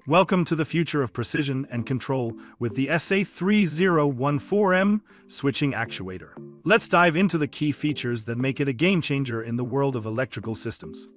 Welcome to the future of precision and control with the SA3 014M switching actuator. Let's dive into the key features that make it a game changer in the world of electrical systems.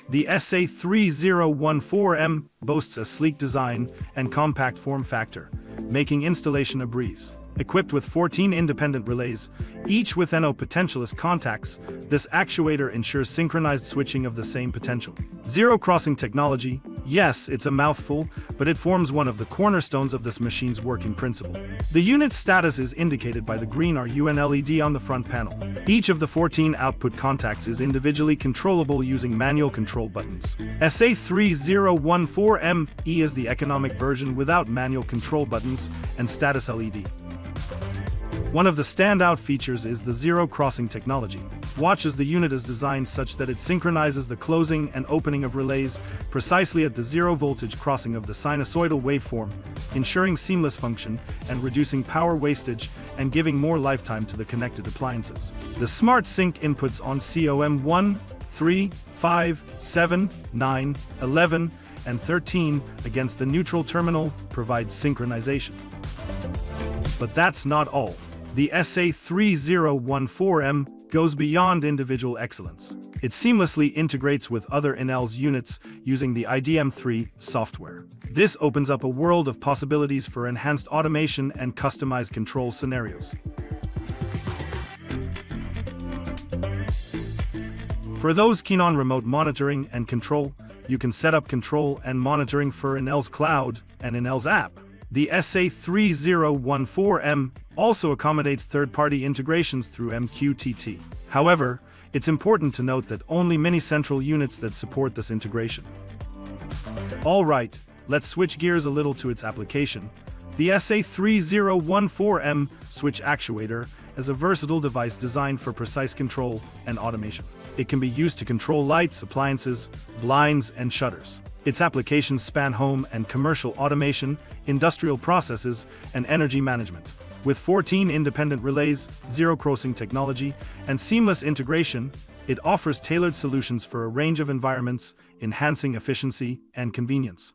The SA3 014M boasts a sleek design and compact form factor, making installation a breeze. Equipped with 14 independent relays, each with NO potentialist contacts, this actuator ensures synchronized switching of the same potential. Zero crossing technology, yes, it's a mouthful, but it forms one of the cornerstones of this machine's working principle. The unit's status is indicated by the green RUN LED on the front panel. Each of the 14 output contacts is individually controllable using manual control buttons. SA3 014ME is the economic version without manual control buttons and status LED. One of the standout features is the zero crossing technology. Watch as the unit is designed such that it synchronizes the closing and opening of relays precisely at the zero voltage crossing of the sinusoidal waveform, ensuring seamless function and reducing power wastage and giving more lifetime to the connected appliances. The smart sync inputs on COM 1, 3, 5, 7, 9, 11, and 13 against the neutral terminal provide synchronization. But that's not all. The SA3 014M goes beyond individual excellence. It seamlessly integrates with other inels units using the IDM3 software. This opens up a world of possibilities for enhanced automation and customized control scenarios. For those keen on remote monitoring and control, you can set up control and monitoring for inels Cloud and inels App. The SA3 014M also accommodates third-party integrations through MQTT. However, it's important to note that only many central units that support this integration. Alright, let's switch gears a little to its application. The SA3 014M switch actuator is a versatile device designed for precise control and automation. It can be used to control lights, appliances, blinds, and shutters. Its applications span home and commercial automation, industrial processes, and energy management. With 14 independent relays, zero crossing technology, and seamless integration, it offers tailored solutions for a range of environments, enhancing efficiency and convenience.